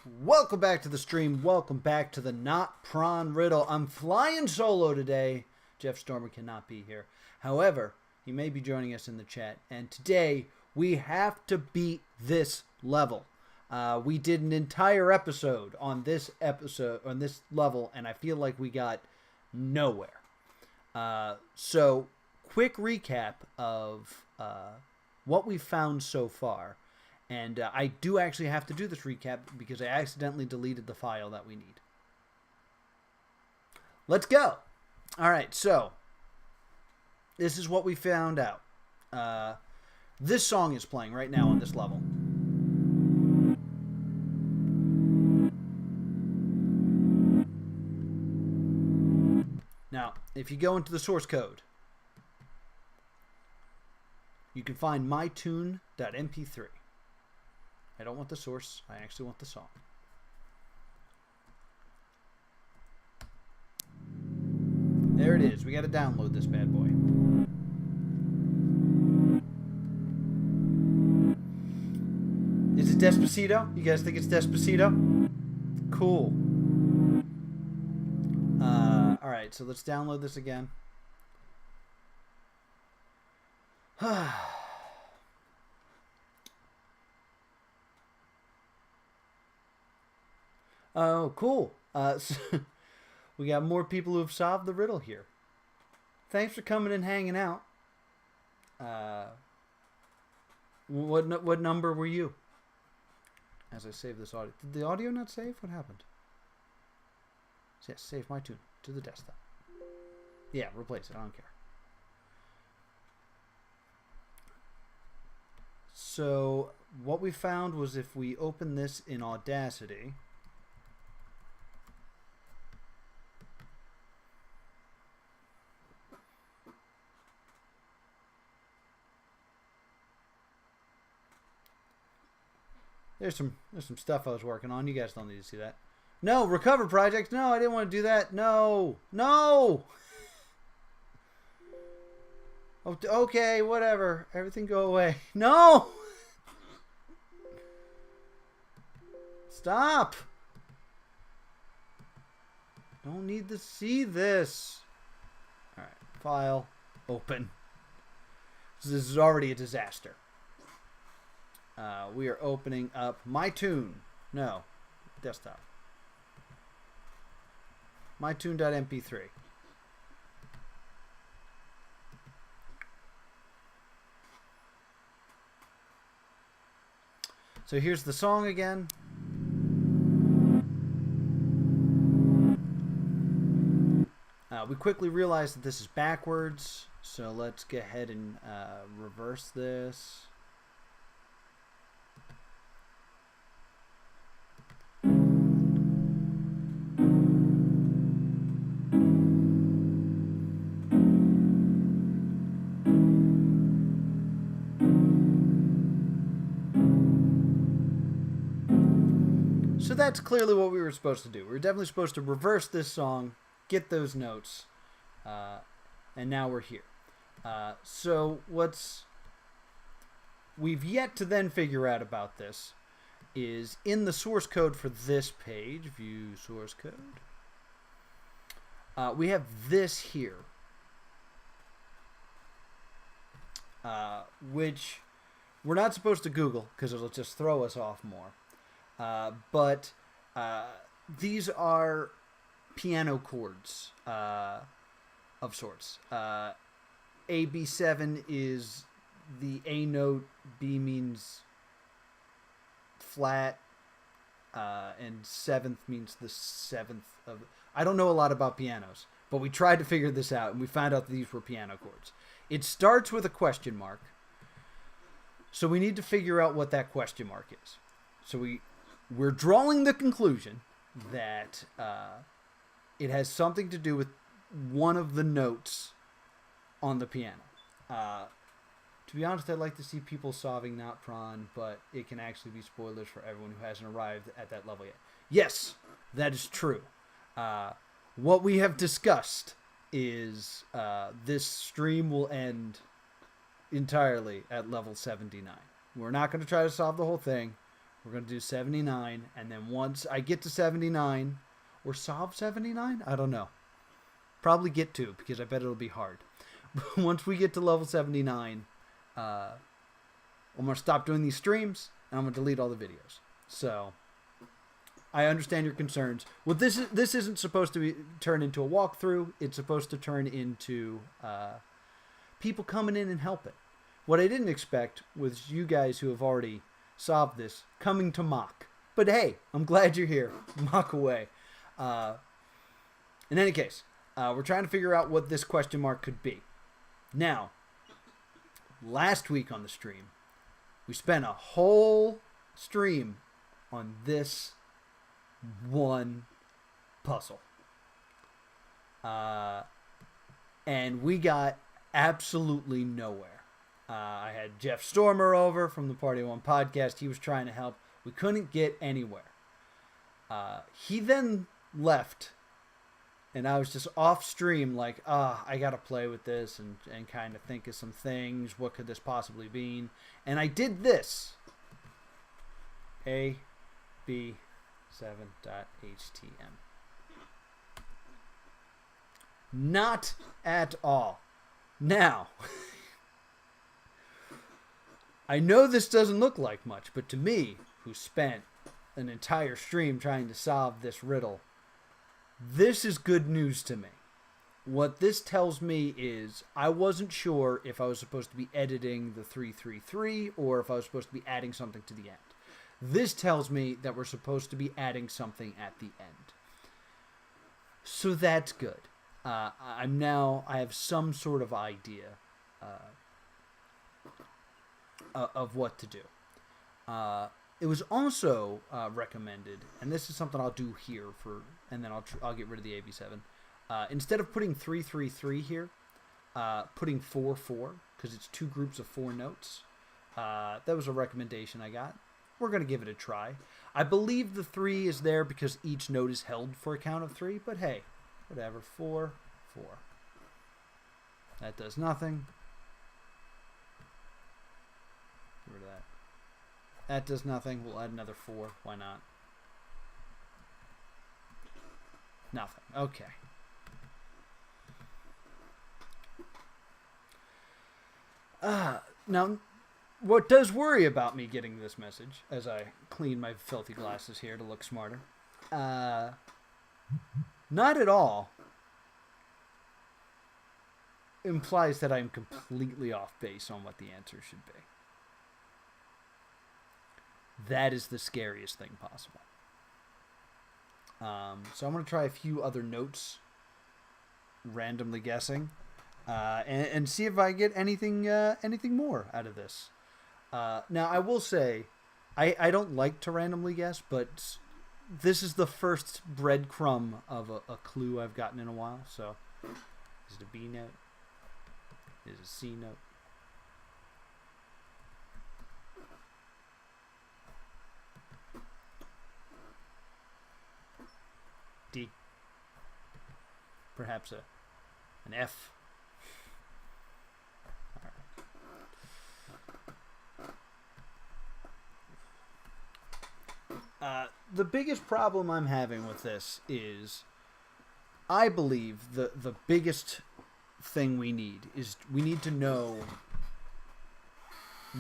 Welcome back to the stream. Welcome back to the Not Pron Riddle. I'm flying solo today. Jeff Stormer cannot be here. However, he may be joining us in the chat. And today, we have to beat this level. We did an entire episode on this level, and I feel like we got nowhere. So, quick recap of what we've found so far. And I do actually have to do this recap because I accidentally deleted the file that we need. Let's go. All right, so this is what we found out. This song is playing right now on this level. Now, if you go into the source code, you can find mytune.mp3. I don't want the source. I actually want the song. There it is. We got to download this bad boy. Is it Despacito? You guys think it's Despacito? Cool. All right, so let's download this again. Oh, cool. So we got more people who have solved the riddle here. Thanks for coming and hanging out. What number were you? As I save this audio. Did the audio not save? What happened? Yes, save my tune to the desktop. Yeah, replace it. I don't care. So what we found was if we open this in Audacity... There's some stuff I was working on. You guys don't need to see that. No, recover project. No, I didn't want to do that. No. No. Okay, whatever. Everything go away. No. Stop. Don't need to see this. All right. File. Open. This is already a disaster. We are opening up mytune. No. Desktop. mytune.mp3. So here's the song again. We quickly realized that this is backwards. So let's go ahead and reverse this. So that's clearly what we were supposed to do. We were definitely supposed to reverse this song, get those notes, and now we're here. So what's we've yet to then figure out about this is in the source code for this page, view source code, we have this here, which we're not supposed to Google because it'll just throw us off more. But these are piano chords of sorts. A-B7 is the A note, B means flat, and seventh means the seventh of... I don't know a lot about pianos, but we tried to figure this out, and we found out that these were piano chords. It starts with a question mark, so we need to figure out what that question mark is. So we're drawing the conclusion that it has something to do with one of the notes on the piano. To be honest, I'd like to see people solving Not Pron, but it can actually be spoilers for everyone who hasn't arrived at that level yet. Yes, that is true. What we have discussed is this stream will end entirely at level 79. We're not going to try to solve the whole thing. We're going to do 79, and then once I get to 79, or solve 79? I don't know. Probably get to, because I bet it'll be hard. Once we get to level 79, I'm going to stop doing these streams, and I'm going to delete all the videos. So, I understand your concerns. Well, this isn't supposed to turn into a walkthrough. It's supposed to turn into people coming in and helping. What I didn't expect was you guys who have already solved this coming to mock. But hey, I'm glad you're here. Mock away. In any case, we're trying to figure out what this question mark could be. Now, last week on the stream, we spent a whole stream on this one puzzle. And we got absolutely nowhere. I had Jeff Stormer over from the Party One podcast. He was trying to help. We couldn't get anywhere. He then left, and I was just off stream like, I got to play with this and kind of think of some things. What could this possibly mean? And I did this. AB7.htm. Not at all. Now, I know this doesn't look like much, but to me, who spent an entire stream trying to solve this riddle, this is good news to me. What this tells me is I wasn't sure if I was supposed to be editing the 333 or if I was supposed to be adding something to the end. This tells me that we're supposed to be adding something at the end. So that's good. I have some sort of idea of what to do. It was also recommended, and this is something I'll do here and then I'll get rid of the AB7. Instead of putting 333 here, putting 4/4 because it's two groups of 4 notes. That was a recommendation I got. We're gonna give it a try. I believe the 3 is there because each note is held for a count of 3. But hey, whatever. 4/4. That does nothing. Get rid of that. That does nothing. We'll add another 4. Why not? Nothing. Okay. Now, what does worry about me getting this message, as I clean my filthy glasses here to look smarter, not at all implies that I'm completely off base on what the answer should be. That is the scariest thing possible. So I'm going to try a few other notes, randomly guessing, and see if I get anything more out of this. Now, I will say, I don't like to randomly guess, but this is the first breadcrumb of a clue I've gotten in a while. So, is it a B note? Is it a C note? D. Perhaps an F. The biggest problem I'm having with this is I believe the biggest thing we need to know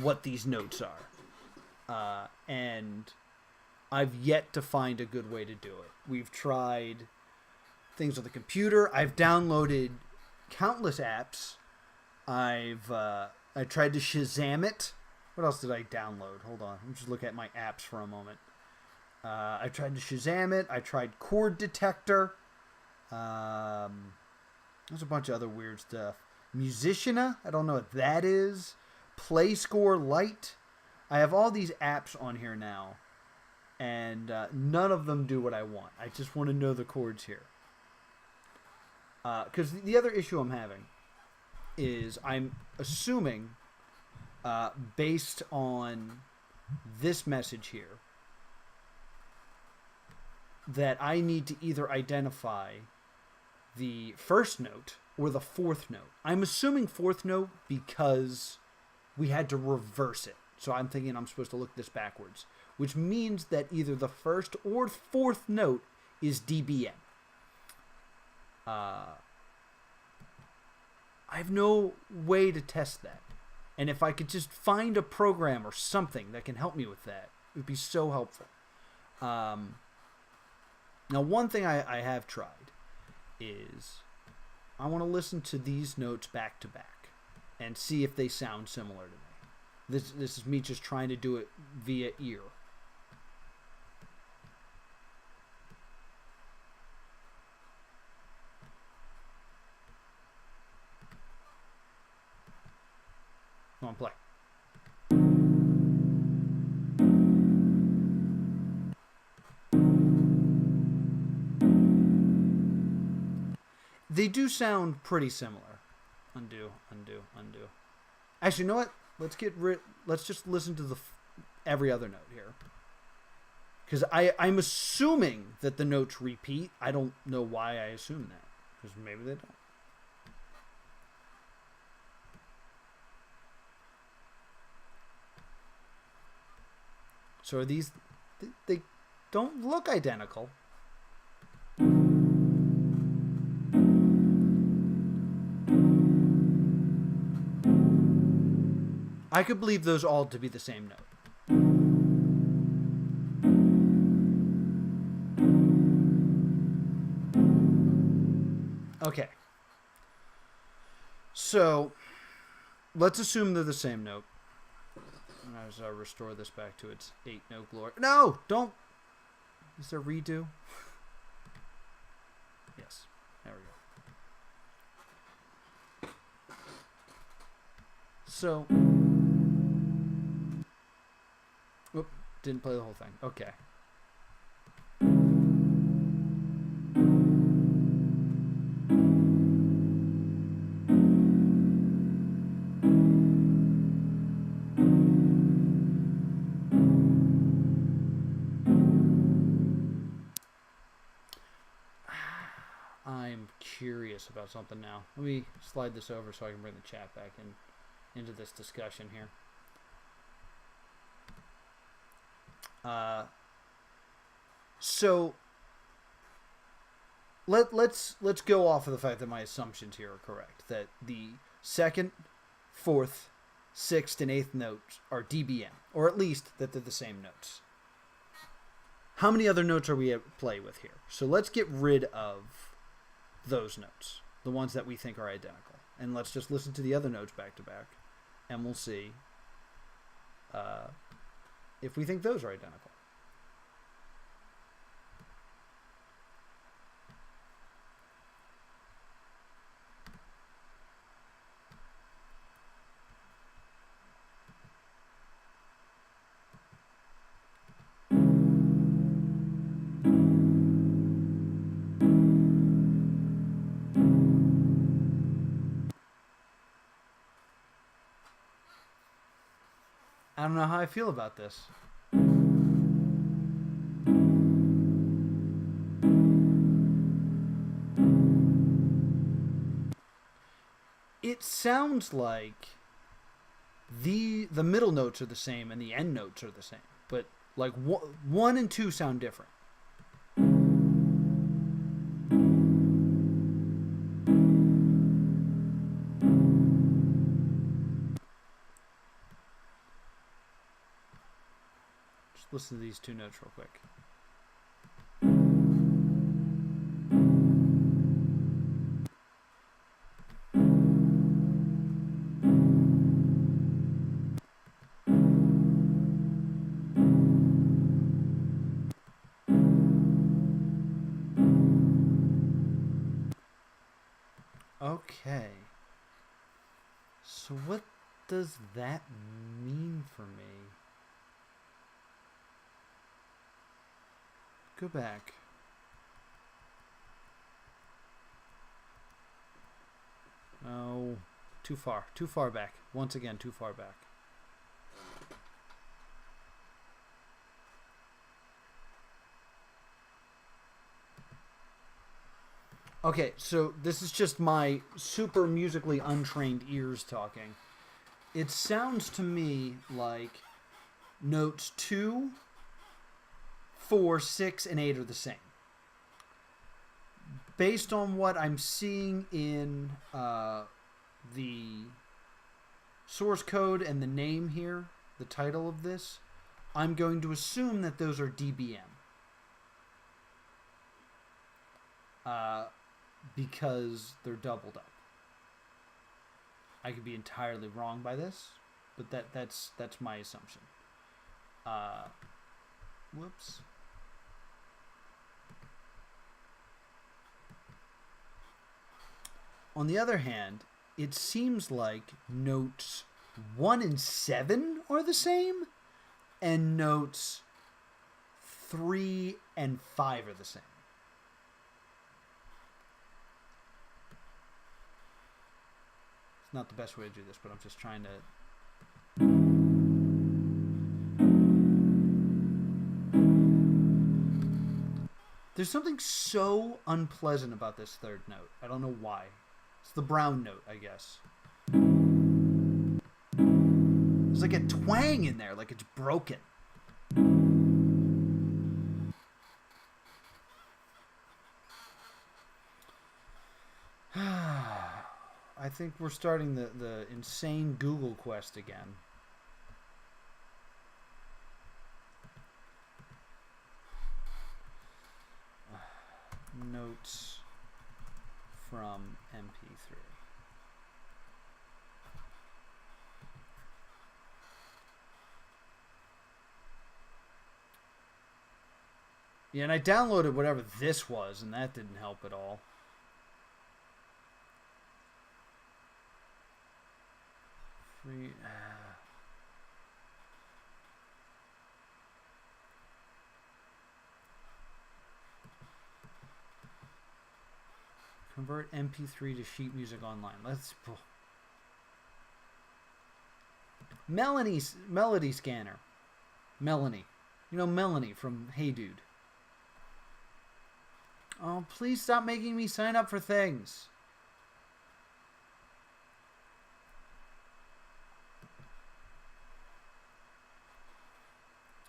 what these notes are. And I've yet to find a good way to do it. We've tried things on the computer. I've downloaded countless apps. I tried to Shazam it. What else did I download? Hold on. Let me just look at my apps for a moment. I tried to Shazam it. I tried Chord Detector. There's a bunch of other weird stuff. Musiciana. I don't know what that is. Play Score Lite. I have all these apps on here now. And none of them do what I want. I just want to know the chords here. Because the other issue I'm having is I'm assuming, based on this message here, that I need to either identify the first note or the fourth note. I'm assuming fourth note because we had to reverse it. So I'm thinking I'm supposed to look this backwards. which means that either the first or fourth note is dBm. I have no way to test that. And if I could just find a program or something that can help me with that, it would be so helpful. Now, one thing I have tried is I want to listen to these notes back to back and see if they sound similar to me. This is me just trying to do it via ear. Come on, play. They do sound pretty similar. Undo, undo, undo. Actually, you know what? Let's just listen to every other note here. Because I'm assuming that the notes repeat. I don't know why I assume that. Because maybe they don't. So are these... They don't look identical. I could believe those all to be the same note. Okay. So, let's assume they're the same note. And as I restore this back to its 8-note glory. No! Don't! Is there redo? Yes. There we go. So... Oop, didn't play the whole thing. Okay. I'm curious about something now. Let me slide this over so I can bring the chat back into this discussion here. So let's go off of the fact that my assumptions here are correct. That the second, fourth, sixth, and eighth notes are dBm, or at least that they're the same notes. How many other notes are we at play with here? So let's get rid of those notes, the ones that we think are identical, and let's just listen to the other notes back to back, and we'll see if we think those are identical. I don't know how I feel about this. It sounds like the middle notes are the same and the end notes are the same, but like 1 and 2 sound different. Listen to these two notes real quick. Okay. So what does that mean for me? Go back. Oh, too far. Too far back. Once again, too far back. Okay, so this is just my super musically untrained ears talking. It sounds to me like notes 2, 4, 6, and 8 are the same. Based on what I'm seeing in the source code and the name here, the title of this, I'm going to assume that those are DBM. Because they're doubled up. I could be entirely wrong by this, but that's my assumption. Whoops. On the other hand, it seems like notes 1 and 7 are the same, and notes 3 and 5 are the same. It's not the best way to do this, but I'm just trying to... There's something so unpleasant about this third note. I don't know why. It's the brown note, I guess. There's like a twang in there, like it's broken. I think we're starting the insane Google quest again. Notes from MP3. Yeah, and I downloaded whatever this was, and that didn't help at all. Free. Convert MP3 to sheet music online. Let's. Melody Scanner. Melanie. You know Melanie from Hey Dude. Oh, please stop making me sign up for things.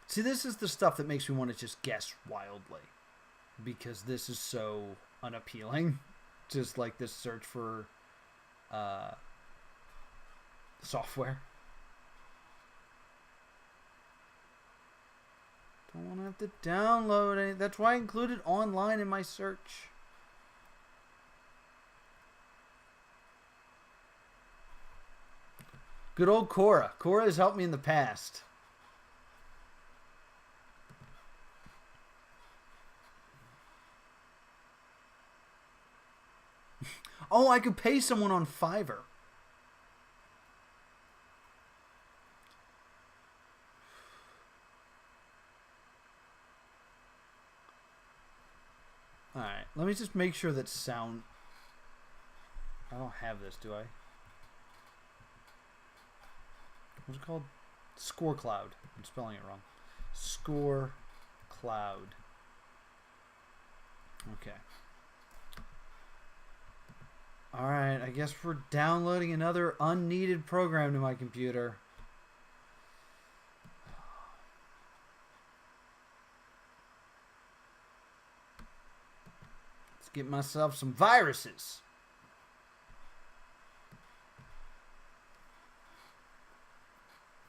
See, this is the stuff that makes me want to just guess wildly. Because this is so unappealing. Just like this search for software. Don't want to have to download it. That's why I included online in my search. Good old Cora. Cora has helped me in the past. Oh, I could pay someone on Fiverr. Alright, let me just make sure that sound... I don't have this, do I? What's it called? Score Cloud. I'm spelling it wrong. Score Cloud. Okay. Alright, I guess we're downloading another unneeded program to my computer. Let's get myself some viruses.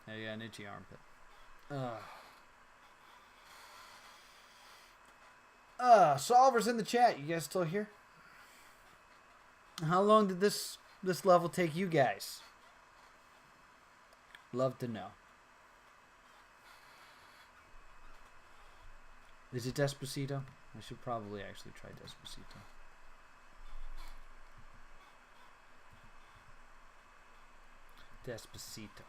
Oh yeah, an itchy armpit. Solver's in the chat. You guys still here? How long did this level take you guys? Love to know. Is it Despacito? I should probably actually try Despacito. Despacito.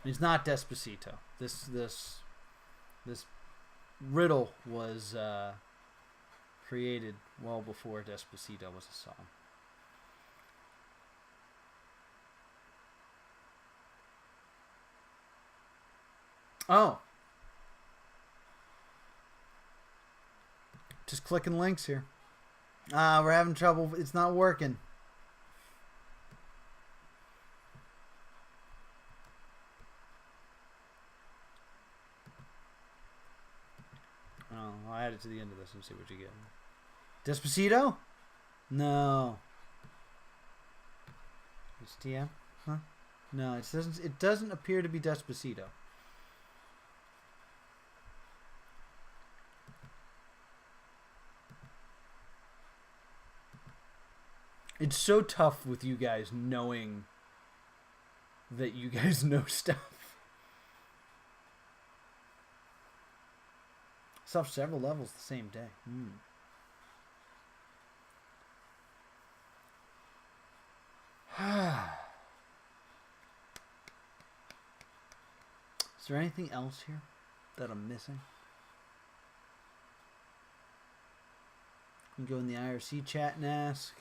It's not Despacito. This riddle was created well before Despacito was a song. Oh. Just clicking links here. We're having trouble. It's not working. add it to the end of this and see what you get. Despacito? No. It's TM? Huh? No, it doesn't. It doesn't appear to be Despacito. It's so tough with you guys knowing that you guys know stuff. Saw several levels the same day. Is there anything else here that I'm missing? We can go in the IRC chat and ask.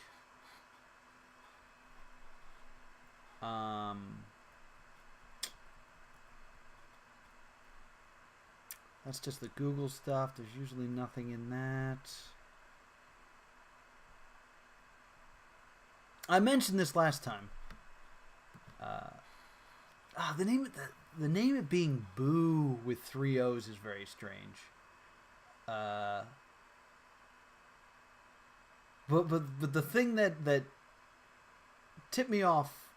That's just the Google stuff. There's usually nothing in that. I mentioned this last time. The name of being Boo with 3 O's is very strange. But the thing that tipped me off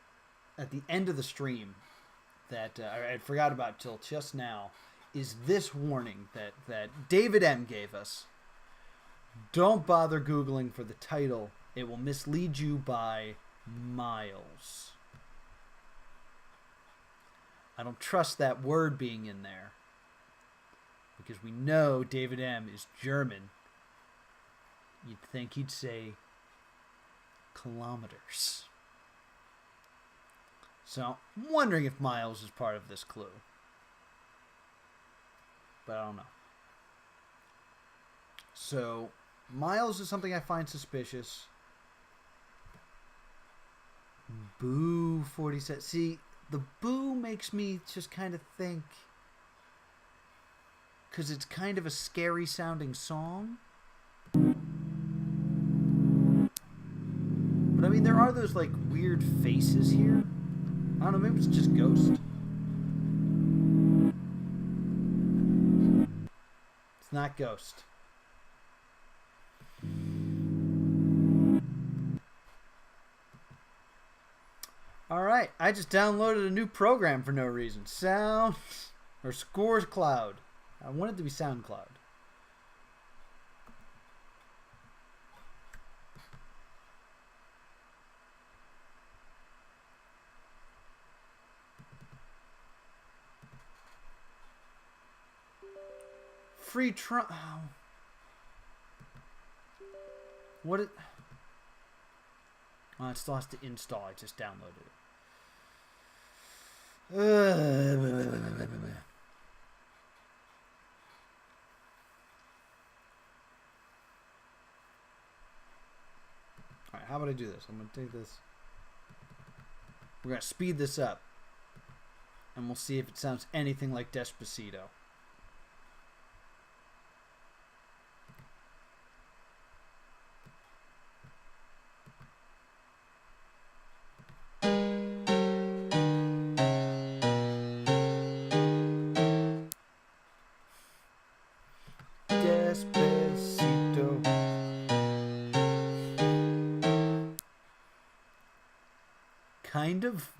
at the end of the stream that I forgot about till just now is this warning that David M gave us. Don't bother Googling for the title. It will mislead you by miles. I don't trust that word being in there because we know David M is German. You'd think he'd say kilometers. So I'm wondering if miles is part of this clue. But I don't know. So miles is something I find suspicious. Boo 47. See, the boo makes me just kind of think, because it's kind of a scary sounding song. But I mean, there are those like weird faces here. I don't know, maybe it's just Ghost. It's not Ghost. Alright, I just downloaded a new program for no reason. Sound or Scores Cloud. I want it to be SoundCloud. Free trial. Oh. What it? Oh, it still has to install. I just downloaded it. Alright, how about I do this? I'm going to take this. We're going to speed this up. And we'll see if it sounds anything like Despacito. Despacito. Kind of.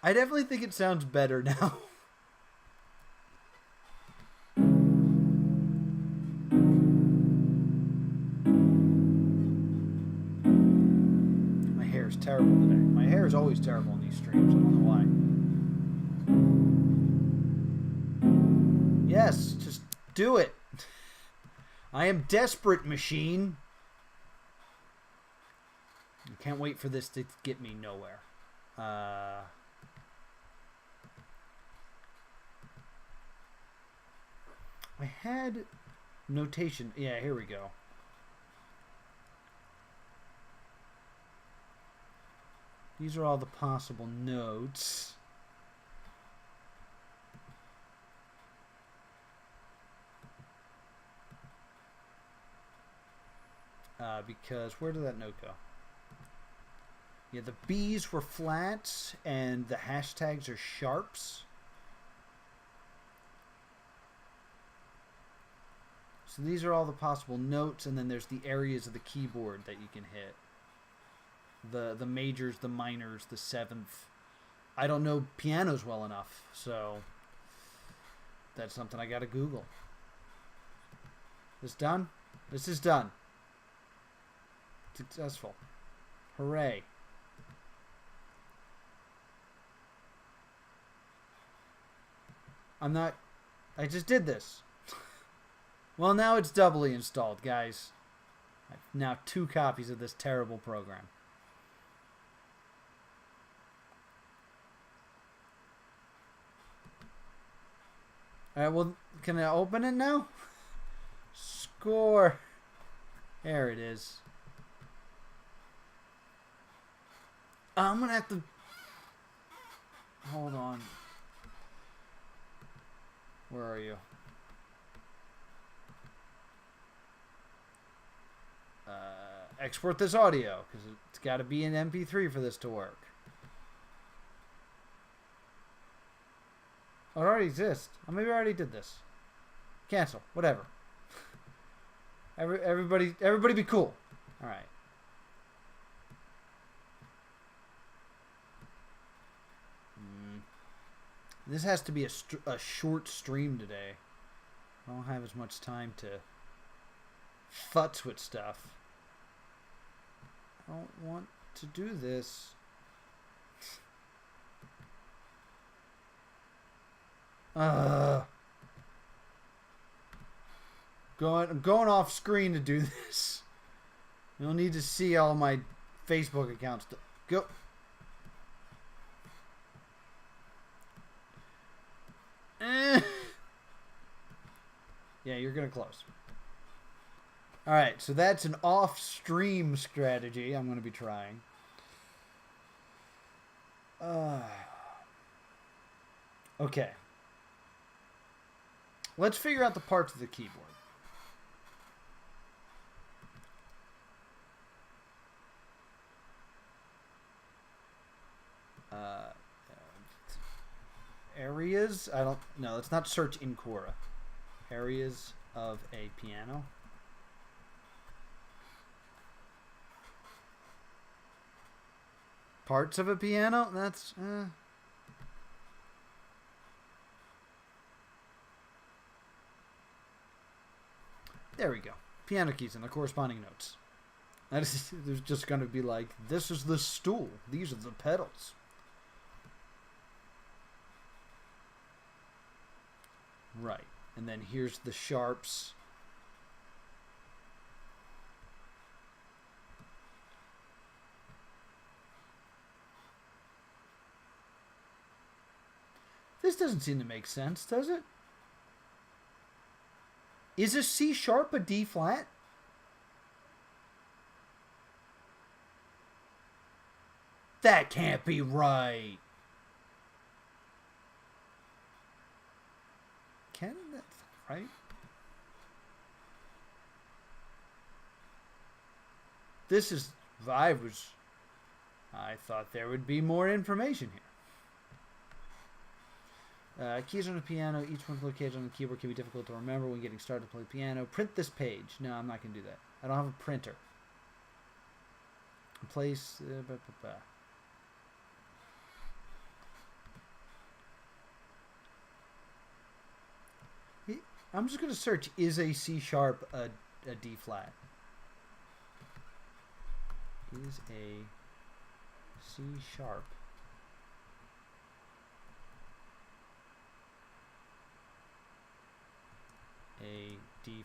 I definitely think it sounds better now. My hair is terrible today. My hair is always terrible in these streams. I don't know why. Yes, just do it. I am desperate, machine. I can't wait for this to get me nowhere. I had notation. Yeah, here we go. These are all the possible notes. Because where did that note go? Yeah, the B's were flats, and the hashtags are sharps. So these are all the possible notes, and then there's the areas of the keyboard that you can hit. The majors, the minors, the seventh. I don't know pianos well enough, so that's something I gotta Google. This done? This is done. Successful. Hooray. I just did this. Well, now it's doubly installed, guys. I have now 2 copies of this terrible program. Alright, well, can I open it now? Score. There it is. I'm gonna have to... Hold on. Where are you? Export this audio, because it's got to be an MP3 for this to work. Oh, it already exists. Oh, maybe I already did this. Cancel. Whatever. Everybody be cool. All right. This has to be a short stream today. I don't have as much time to futz with stuff. I don't want to do this. I'm going off screen to do this. You'll need to see all my Facebook accounts. Go. Yeah, you're gonna close. Alright, so that's an off-stream strategy I'm going to be trying. Okay. Let's figure out the parts of the keyboard. Areas? I don't... No, let's not search in Quora. Areas of a piano. Parts of a piano? That's... There we go. Piano keys and the corresponding notes. There's just going to be like, this is the stool. These are the pedals. Right. And then here's the sharps. This doesn't seem to make sense, does it? Is a C sharp a D flat? That can't be right. Can that right? This is I thought there would be more information here. Keys on the piano, each one located on the keyboard can be difficult to remember when getting started to play piano. Print this page. No, I'm not going to do that. I don't have a printer. Place... I'm just going to search, is a C sharp a D flat? Is a C sharp a D?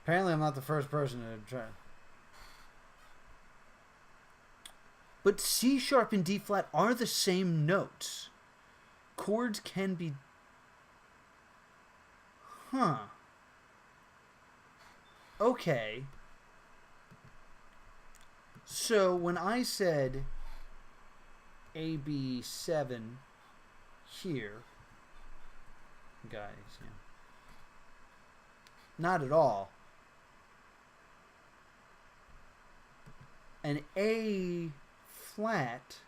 Apparently I'm not the first person to try. But C sharp and D flat are the same notes. Chords can be... Huh. Okay. So when I said AB7 here, guys, yeah. Not at all. An A flat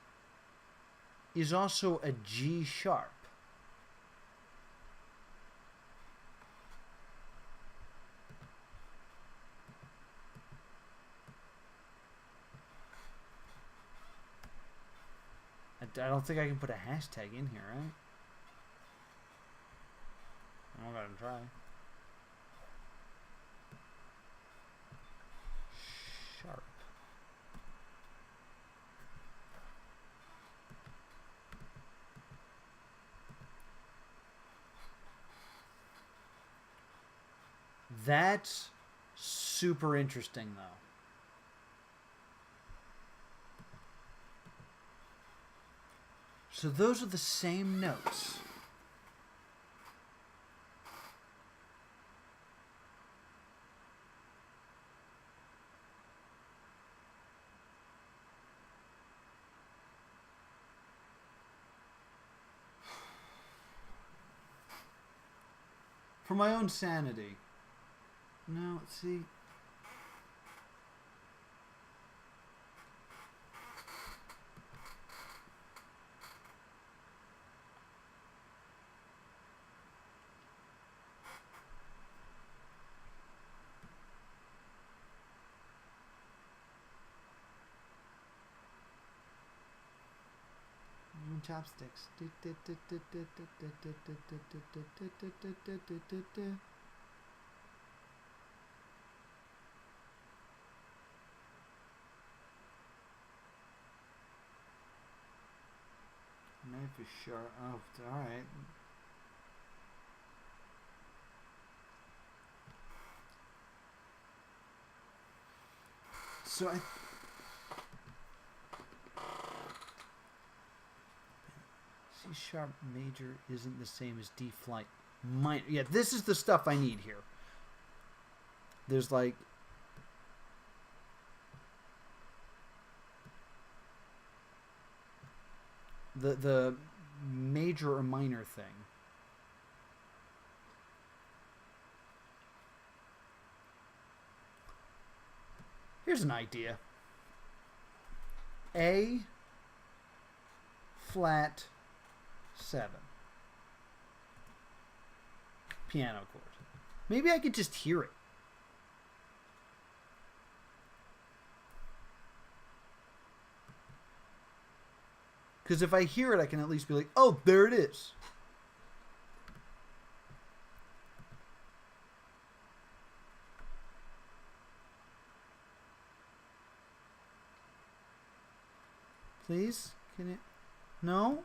is also a G sharp. I don't think I can put a hashtag in here, right? I'll go ahead and try. Sharp. That's super interesting, though. So those are the same notes. For my own sanity. No, see. Chopsticks. Knife is sharp. Oh, all right. So C sharp major isn't the same as D flat minor. Yeah, this is the stuff I need here. There's like the major or minor thing. Here's an idea. A flat 7. Piano chord. Maybe I could just hear it. Because if I hear it, I can at least be like, oh, there it is. Please? Can it? No?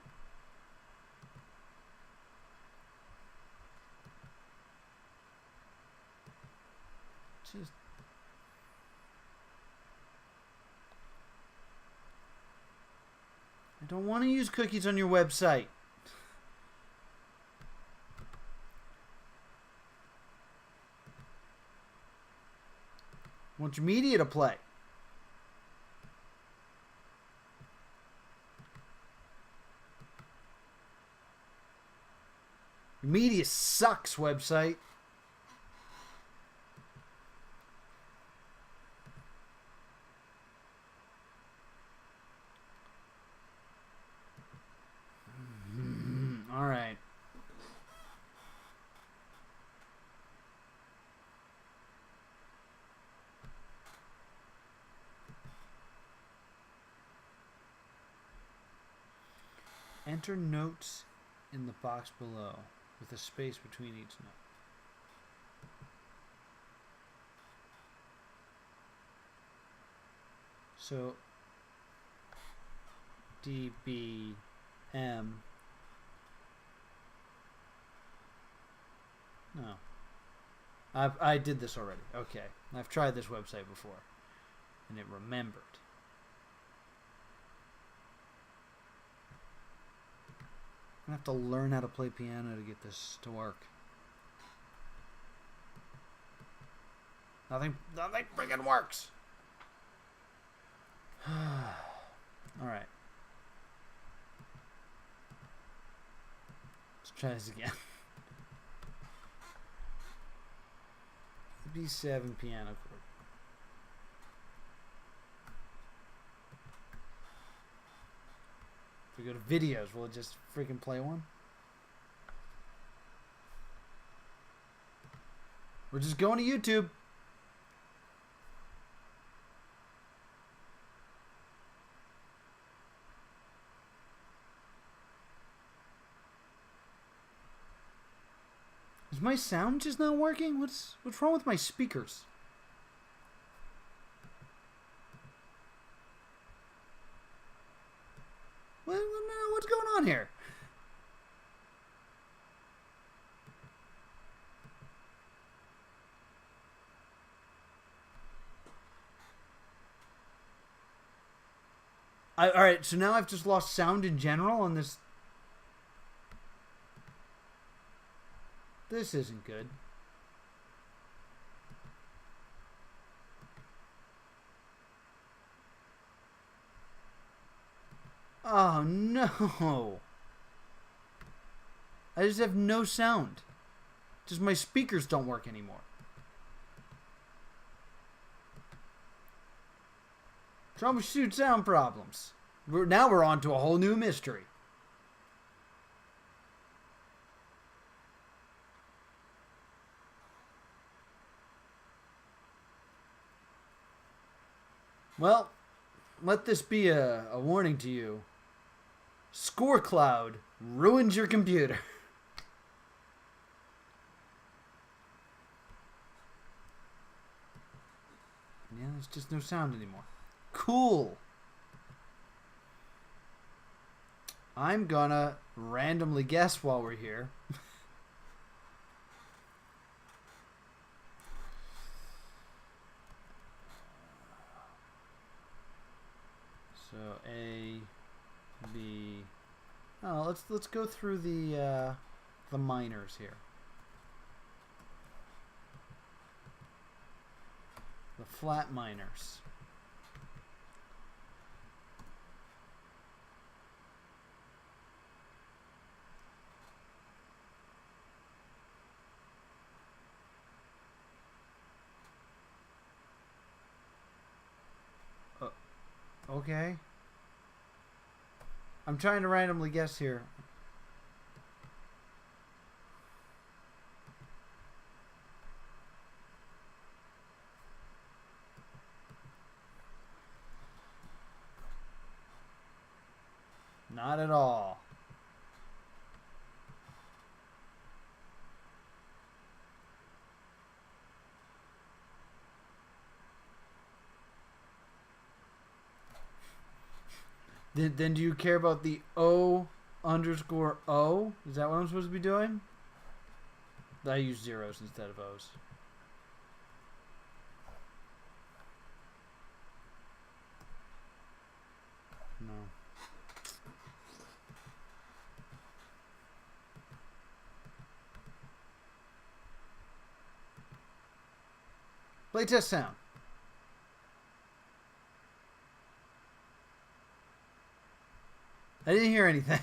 Just... I don't want to use cookies on your website. I want your media to play. Your media sucks, website. All right. Enter notes in the box below with a space between each note. So D, B, M. No. I did this already. Okay. I've tried this website before. And it remembered. I'm going to have to learn how to play piano to get this to work. Nothing friggin' works. Alright. Let's try this again. B7 piano chord. to videos. Will it just freaking play one? We're just going to YouTube. Is my sound just not working? What's wrong with my speakers? What's going on here? All right, so now I've just lost sound in general on this. This isn't good. Oh no. I just have no sound. Just my speakers don't work anymore. Troubleshoot sound problems. Now we're on to a whole new mystery. Well, let this be a warning to you. Score cloud ruins your computer. Yeah, there's just no sound anymore. Cool. I'm gonna randomly guess while we're here. So A, B. Oh, let's go through the minors here. The flat minors. Okay. I'm trying to randomly guess here. Not at all. Then do you care about the O underscore O? Is that what I'm supposed to be doing? I use zeros instead of O's. No. Playtest sound. I didn't hear anything.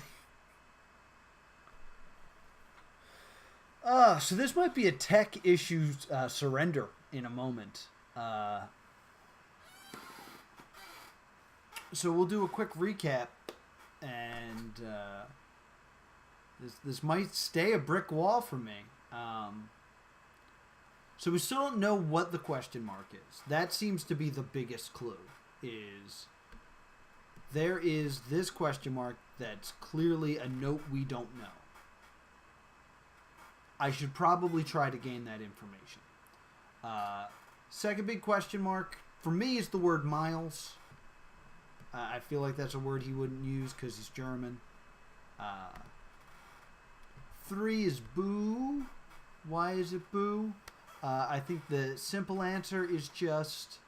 So this might be a tech issue surrender in a moment. So we'll do a quick recap, and this might stay a brick wall for me. So we still don't know what the question mark is. That seems to be the biggest clue. Is there is this question mark that's clearly a note we don't know. I should probably try to gain that information. Second big question mark for me is the word miles. I feel like that's a word he wouldn't use because he's German. 3 is boo. Why is it boo? I think the simple answer is just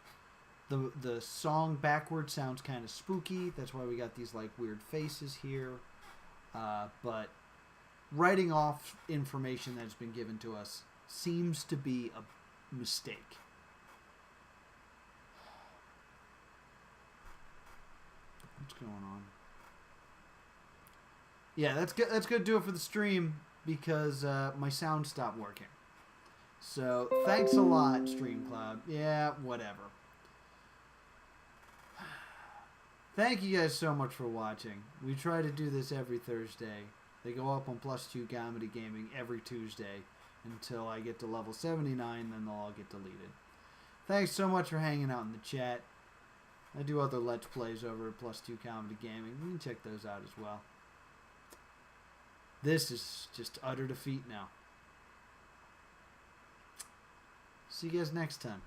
the song backwards sounds kind of spooky. That's why we got these like weird faces here. But writing off information that's been given to us seems to be a mistake. What's going on? Yeah, that's good. That's good to do it for the stream because my sound stopped working. So thanks a lot, StreamCloud. Yeah, whatever. Thank you guys so much for watching. We try to do this every Thursday. They go up on +2 Comedy Gaming every Tuesday until I get to level 79, then they'll all get deleted. Thanks so much for hanging out in the chat. I do other Let's Plays over at +2 Comedy Gaming. You can check those out as well. This is just utter defeat now. See you guys next time.